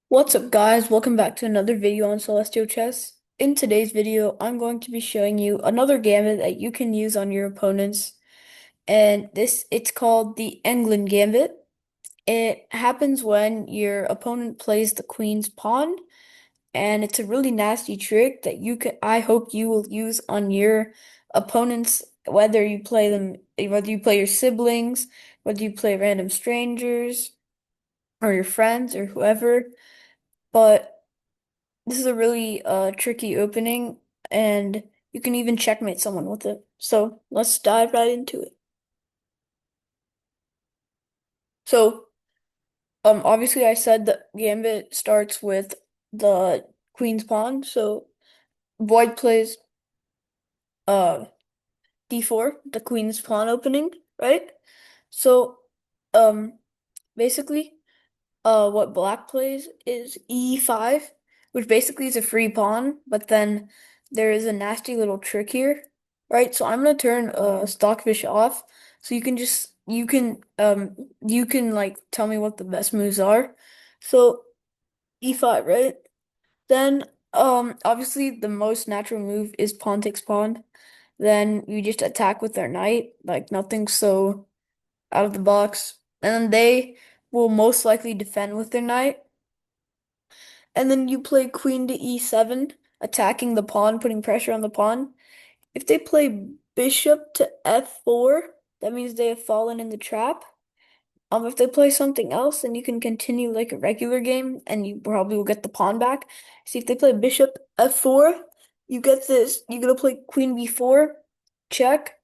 What's up, guys? Welcome back to another video on Celestial Chess. In today's video, I'm going to be showing you another gambit that you can use on your opponents. And it's called the Englund Gambit. It happens when your opponent plays the queen's pawn, and it's a really nasty trick that I hope you will use on your opponents, whether you play your siblings, whether you play random strangers, or your friends, or whoever. But this is a really tricky opening, and you can even checkmate someone with it. So let's dive right into it. So, obviously I said that Gambit starts with the queen's pawn. So Void plays uh d4, the queen's pawn opening, right? So, um, basically. What black plays is e5, which basically is a free pawn, but then there is a nasty little trick here, right? So I'm gonna turn Stockfish off, so you can like tell me what the best moves are. So e5, right? Then obviously the most natural move is pawn takes pawn. Then you just attack with their knight, like nothing so out of the box. And then they will most likely defend with their knight. And then you play queen to e7, attacking the pawn, putting pressure on the pawn. If they play bishop to f4, that means they have fallen in the trap. If they play something else, then you can continue like a regular game and you probably will get the pawn back. See, if they play bishop f4, you get this. You're gonna play queen b4, check.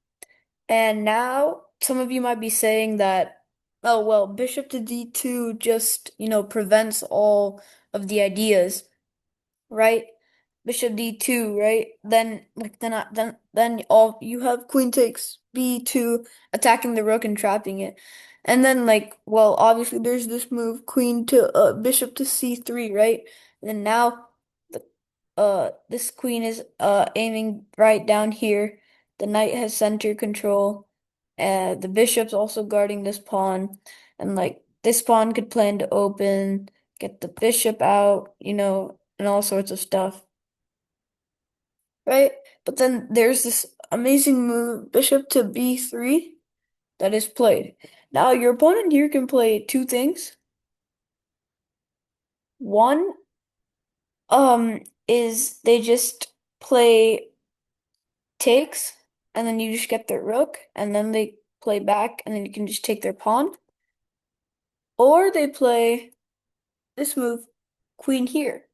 And now some of you might be saying that, oh, well, bishop to d2 just, prevents all of the ideas, right? Bishop d2, right? Then all you have queen takes b2, attacking the rook and trapping it. And then well, obviously there's this move queen to bishop to c3, right? And then now the this queen is aiming right down here. The knight has center control. The bishop's also guarding this pawn, and this pawn could plan to open, get the bishop out, and all sorts of stuff, right? But then there's this amazing move, bishop to b3, that is played. Now your opponent here can play two things. One, is they just play takes, and then you just get their rook, and then they play back, and then you can just take their pawn. Or they play this move, queen here.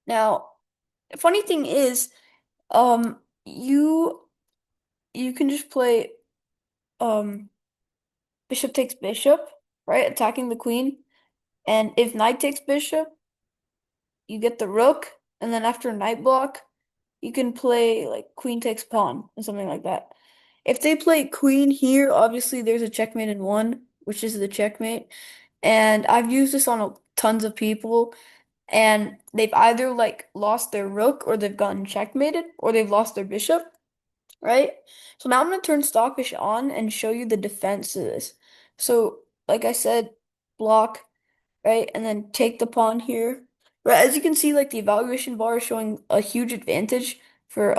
Now, the funny thing is, um, you you can just play um bishop takes bishop, right? Attacking the queen. And if knight takes bishop, you get the rook, and then after knight block, you can play like queen takes pawn or something like that. If they play queen here, obviously there's a checkmate in one, which is the checkmate. And I've used this on tons of people, and they've either lost their rook, or they've gotten checkmated, or they've lost their bishop, right? So now I'm gonna turn Stockfish on and show you the defense of this. So, like I said, block, right? And then take the pawn here. Right, as you can see, the evaluation bar is showing a huge advantage for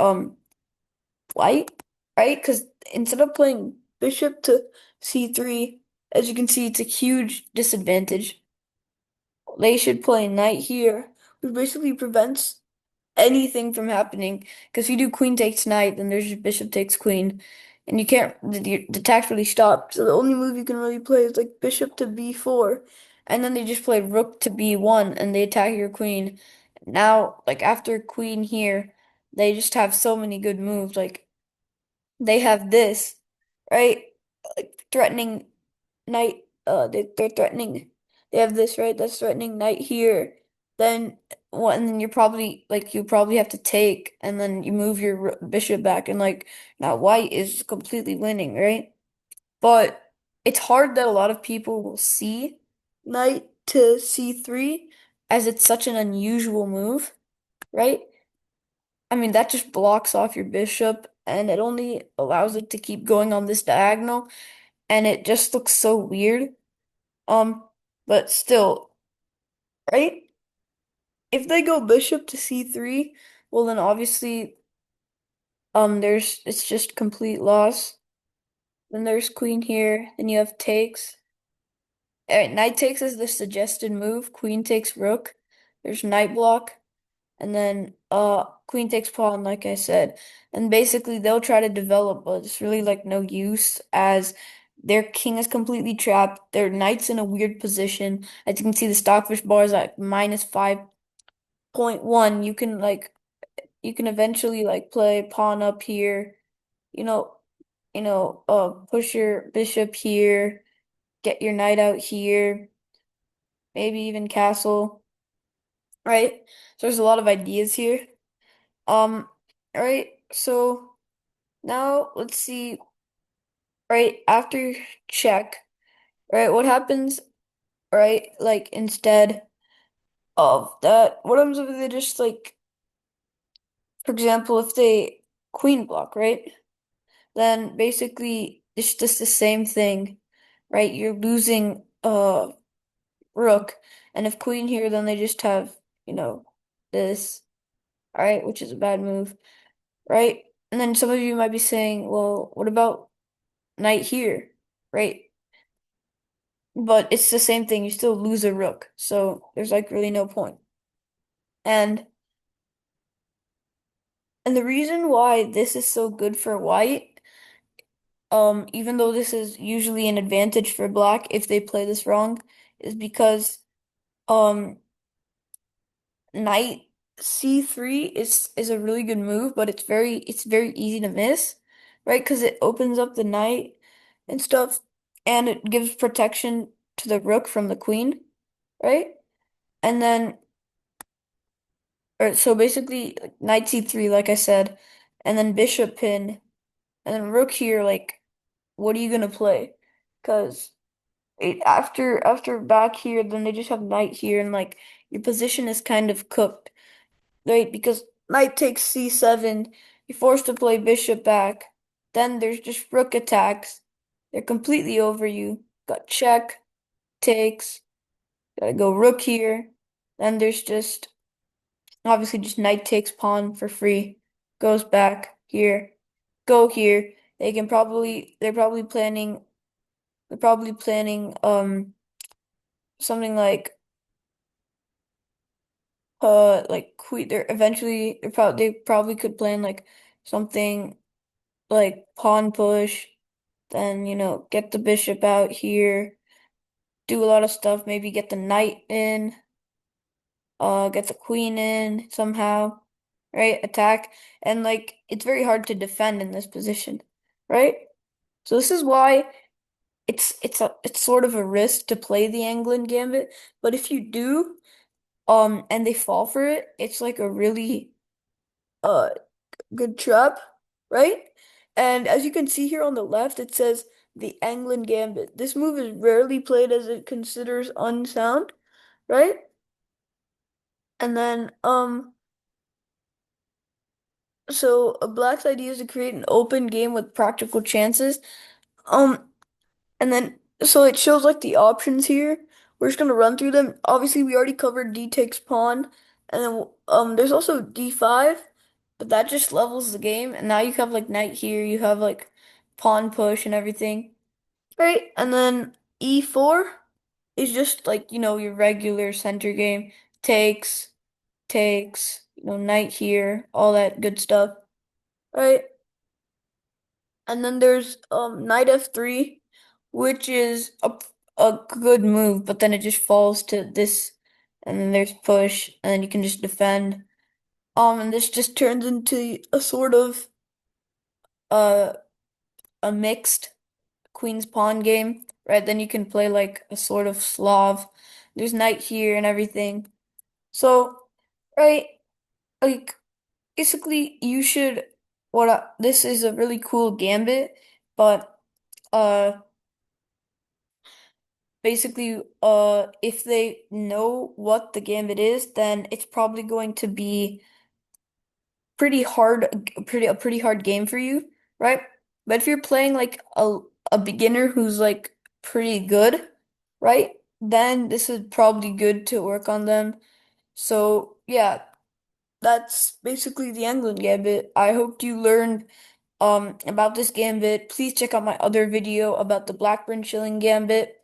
white, right? Because instead of playing bishop to c3, as you can see, it's a huge disadvantage. They should play knight here, which basically prevents anything from happening. Because if you do queen takes knight, then there's just bishop takes queen, and you can't. The attack's really stopped. So the only move you can really play is like bishop to b4, and then they just play rook to b1, and they attack your queen. Now, after queen here, they just have so many good moves. They have this, right? Threatening knight, they're threatening. They have this, right? That's threatening knight here. Then what? And then you probably have to take, and then you move your bishop back, and now white is completely winning, right? But it's hard that a lot of people will see knight to c3, as it's such an unusual move, right? I mean, that just blocks off your bishop, and it only allows it to keep going on this diagonal, and it just looks so weird. Um, but still, right? If they go bishop to c3, well then obviously there's it's just complete loss. Then there's queen here, then you have takes. All right, knight takes is the suggested move. Queen takes rook. There's knight block, and then queen takes pawn, like I said. And basically they'll try to develop, but it's really like no use as their king is completely trapped. Their knight's in a weird position. As you can see, the stockfish bar is at minus 5.1. You can eventually like play pawn up here, you know, push your bishop here, get your knight out here, maybe even castle, right? So there's a lot of ideas here. Um, right, so now let's see, right, after check, right, what happens, right, like instead of that, what happens if they just like, for example, if they queen block, right? Then basically it's just the same thing, right? You're losing rook, and if queen here, then they just have, this, all right, which is a bad move, right? And then some of you might be saying, well, what about knight here, right? But it's the same thing. You still lose a rook, so there's like really no point. And and the reason why this is so good for white, even though this is usually an advantage for black if they play this wrong, is because um knight c3 is a really good move, but it's very easy to miss, right? Because it opens up the knight and stuff, and it gives protection to the rook from the queen, right? And then, or so basically, like, knight c3, like I said, and then bishop pin, and then rook here. Like, what are you gonna play? Because after back here, then they just have knight here, and like your position is kind of cooked. Right, because knight takes c7, you're forced to play bishop back. Then there's just rook attacks. They're completely over you. Got check, takes, gotta go rook here. Then there's just obviously just knight takes pawn for free. Goes back here. Go here. They're probably planning something like queen they probably could plan like something like pawn push, then get the bishop out here, do a lot of stuff, maybe get the knight in, get the queen in somehow, right? Attack. And like it's very hard to defend in this position, right? So this is why it's sort of a risk to play the Englund Gambit, but if you do, and they fall for it, it's like a really uh good trap, right? And as you can see here on the left, it says the Englund Gambit. This move is rarely played as it considers unsound, right? And then, so a black's idea is to create an open game with practical chances. Um, and then, so it shows like the options here. We're just gonna run through them. Obviously, we already covered d takes pawn, and then there's also d5, but that just levels the game. And now you have like knight here. You have like pawn push and everything, right? And then e4 is just like your regular center game. Takes, takes, knight here, all that good stuff, right? And then there's knight f3, which is a good move, but then it just falls to this, and then there's push, and then you can just defend. And this just turns into a sort of uh a mixed queen's pawn game, right? Then you can play like a sort of Slav. There's knight here and everything. So, right, like basically you should this is a really cool gambit, but uh basically, if they know what the gambit is, then it's probably going to be pretty hard, a pretty hard game for you, right? But if you're playing like a beginner who's like pretty good, right? then this is probably good to work on them. So yeah, that's basically the Englund Gambit. I hope you learned about this gambit. Please check out my other video about the Blackburn Shilling Gambit.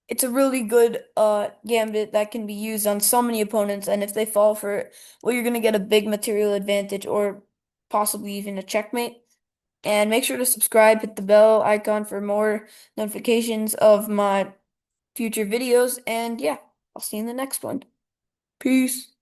It's a really good gambit that can be used on so many opponents, and if they fall for it, well, you're gonna get a big material advantage or possibly even a checkmate. And make sure to subscribe, hit the bell icon for more notifications of my future videos. And yeah, I'll see you in the next one. Peace.